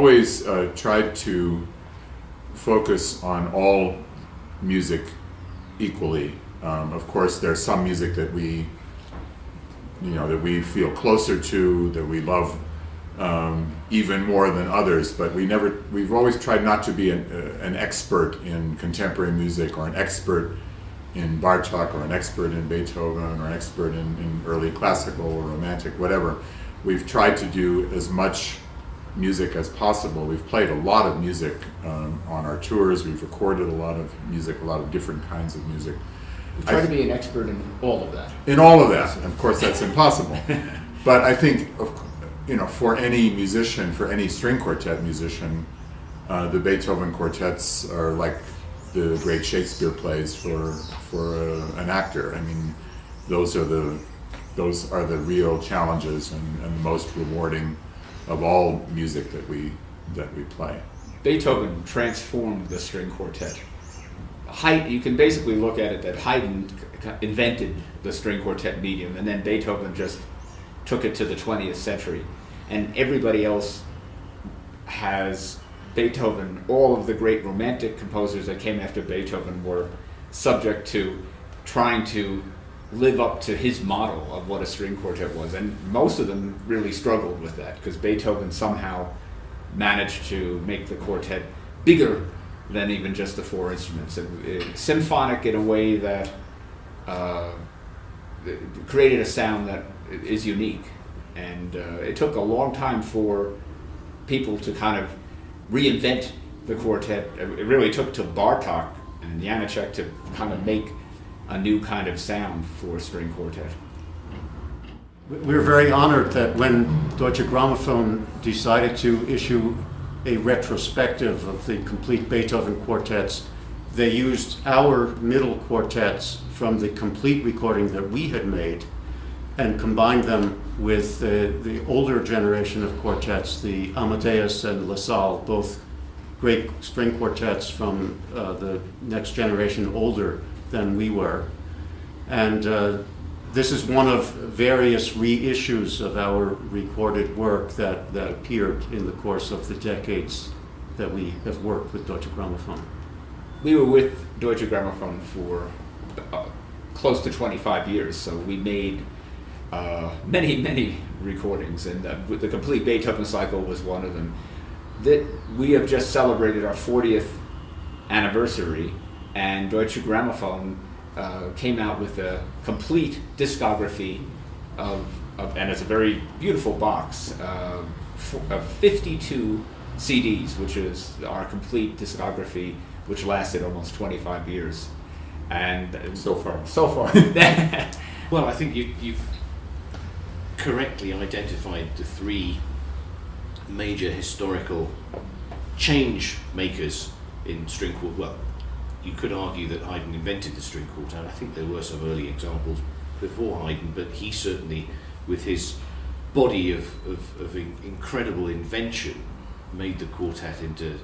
always tried to focus on all music equally. Of course, there's some music that we feel closer to, that we love even more than others, but we've always tried not to be an expert in contemporary music, or an expert in Bartók, or an expert in Beethoven, or an expert in early classical or romantic, whatever. We've tried to do as much music as possible. We've played a lot of music on our tours. We've recorded a lot of music, a lot of different kinds of music. We try to be an expert in all of that. In all of that. Of course, that's impossible. But I think, for any musician, for any string quartet musician, the Beethoven quartets are like the great Shakespeare plays for an actor. I mean, those are the real challenges and the most rewarding of all music that we play. Beethoven transformed the string quartet. You can basically look at it that Haydn invented the string quartet medium, and then Beethoven just took it to the 20th century. And everybody else has Beethoven. All of the great romantic composers that came after Beethoven were subject to trying to live up to his model of what a string quartet was, and most of them really struggled with that, because Beethoven somehow managed to make the quartet bigger than even just the four instruments, symphonic in a way that created a sound that is unique. And it took a long time for people to kind of reinvent the quartet. It really took till Bartók and Janáček to kind of make a new kind of sound for string quartet. We're very honored that when Deutsche Grammophon decided to issue a retrospective of the complete Beethoven quartets, they used our middle quartets from the complete recording that we had made and combined them with the older generation of quartets, the Amadeus and La Salle, both great string quartets from the next generation older than we were. And this is one of various reissues of our recorded work that appeared in the course of the decades that we have worked with Deutsche Grammophon. We were with Deutsche Grammophon for close to 25 years, so we made many recordings, and the complete Beethoven cycle was one of them. That we have just celebrated our 40th anniversary, and Deutsche Grammophon came out with a complete discography and it's a very beautiful box of 52 CDs, which is our complete discography, which lasted almost 25 years. And so far. Well, I think you've correctly identified the three major historical change makers in string quartet. Well, you could argue that Haydn invented the string quartet. I think there were some early examples before Haydn, but he certainly, with his body of incredible invention, made the quartet into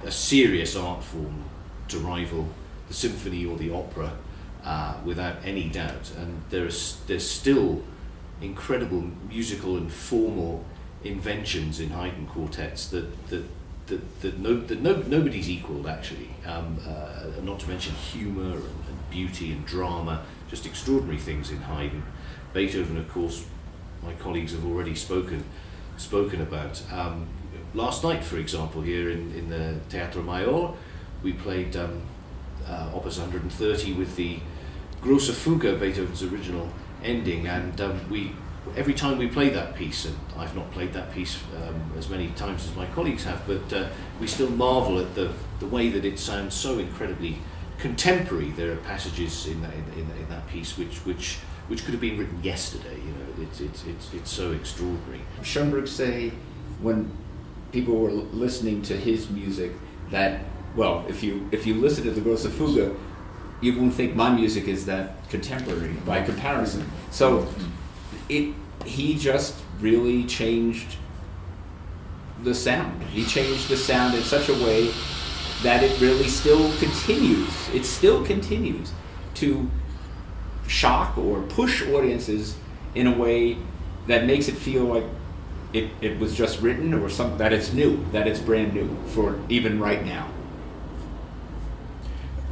a serious art form to rival the symphony or the opera, without any doubt. And there's still incredible musical and formal inventions in Haydn quartets that nobody's equaled, actually. Not to mention humour and beauty and drama, just extraordinary things in Haydn. Beethoven, of course, my colleagues have already spoken about. Last night, for example, here in the Teatro Mayor, we played Opus 130 with the Grosse Fuge, Beethoven's original ending, and every time we play that piece, and I've not played that piece as many times as my colleagues have, but we still marvel at the way that it sounds so incredibly contemporary. There are passages in that piece which could have been written yesterday. You know, it's so extraordinary. Schoenberg say, when people were listening to his music, that, well, if you listen to the Grosse Fuge, you won't think my music is that contemporary by comparison. So he just really changed the sound. He changed the sound in such a way that it really still continues. It still continues to shock or push audiences in a way that makes it feel like it was just written, or something that it's new, that it's brand new for even right now?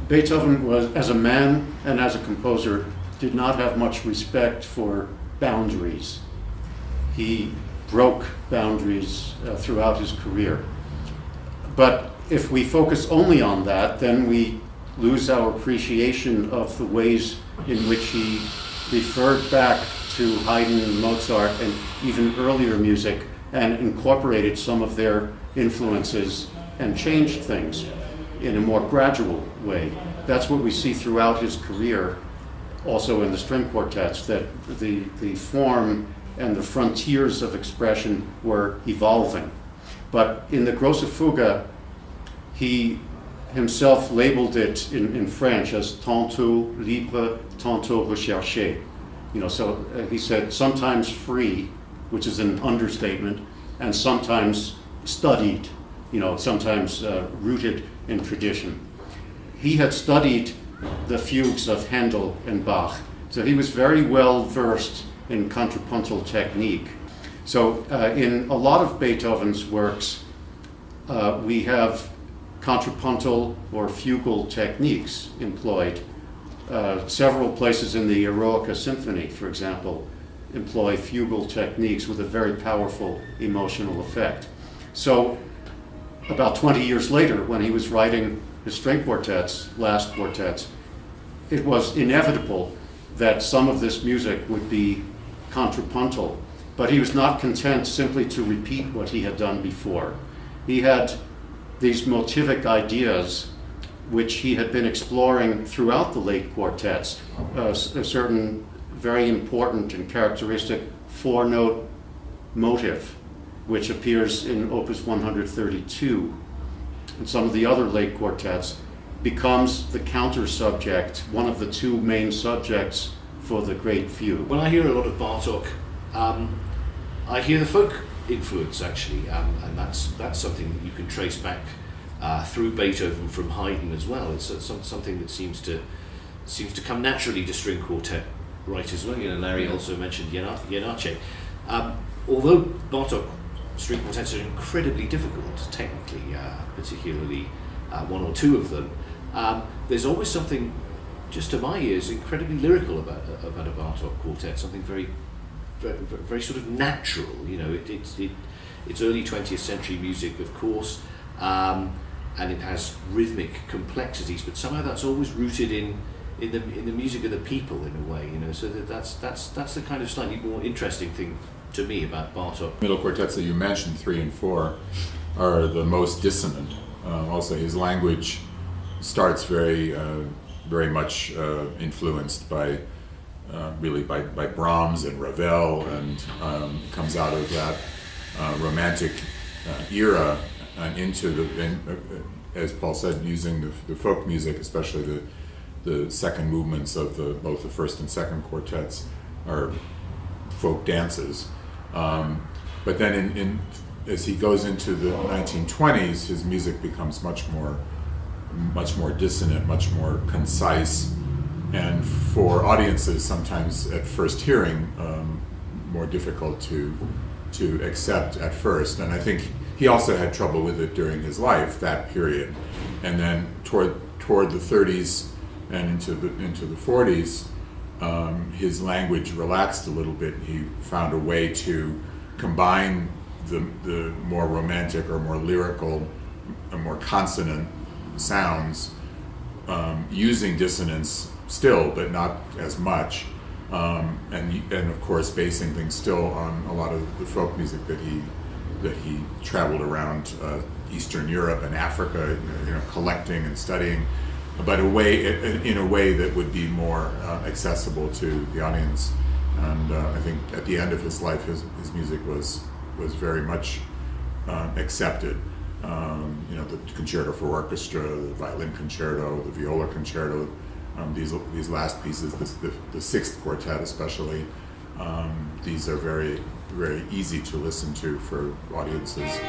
Beethoven was, as a man and as a composer, did not have much respect for boundaries. He broke boundaries throughout his career. But if we focus only on that, then we lose our appreciation of the ways in which he referred back to Haydn and Mozart and even earlier music and incorporated some of their influences and changed things in a more gradual way. That's what we see throughout his career, also in the string quartets, that the form and the frontiers of expression were evolving. But in the Grosse Fuge, he himself labeled it in French as tantôt libre, tantôt recherché. So he said sometimes free, which is an understatement, and sometimes studied, sometimes rooted in tradition. He had studied the fugues of Handel and Bach, so he was very well versed in contrapuntal technique. So in a lot of Beethoven's works, we have contrapuntal or fugal techniques employed. Several places in the Eroica Symphony, for example, employ fugal techniques with a very powerful emotional effect. So about 20 years later, when he was writing his string quartets, last quartets, it was inevitable that some of this music would be contrapuntal, but he was not content simply to repeat what he had done before. He had these motivic ideas which he had been exploring throughout the late quartets, a certain very important and characteristic four-note motive, which appears in Opus 132 and some of the other late quartets, becomes the counter subject, one of the two main subjects for the great fugue. When I hear a lot of Bartók, I hear the folk influence actually, and that's something that you can trace back through Beethoven from Haydn as well. It's something that seems to come naturally to string quartet writers. Well, Larry also mentioned Janáček. Although Bartók string quartets are incredibly difficult technically, particularly one or two of them, there's always something, just to my ears, incredibly lyrical about a Bartók quartet. Something very, very, very sort of natural. It's early 20th century music, of course, and it has rhythmic complexities, but somehow that's always rooted in the music of the people in a way. So that's the kind of slightly more interesting thing to me about Bartók. Middle quartets that you mentioned, 3 and 4, are the most dissonant. Also, his language starts very much influenced by Brahms and Ravel, and comes out of that romantic era and into as Paul said, using the folk music, especially the second movements of both the first and second quartets are folk dances. But then as he goes into the 1920s, his music becomes much more dissonant, much more concise, and for audiences sometimes at first hearing more difficult to accept at first. And I think he also had trouble with it during his life, that period. And then toward the 30s and into the 40s, his language relaxed a little bit. He found a way to combine the more romantic or more lyrical, more consonant sounds, using dissonance still, but not as much, and of course basing things still on a lot of the folk music that he traveled around Eastern Europe and Africa, collecting and studying, but in a way that would be more accessible to the audience. And I think at the end of his life, his music was very much accepted. The concerto for orchestra, the violin concerto, the viola concerto, these last pieces, the sixth quartet especially, these are very, very easy to listen to for audiences.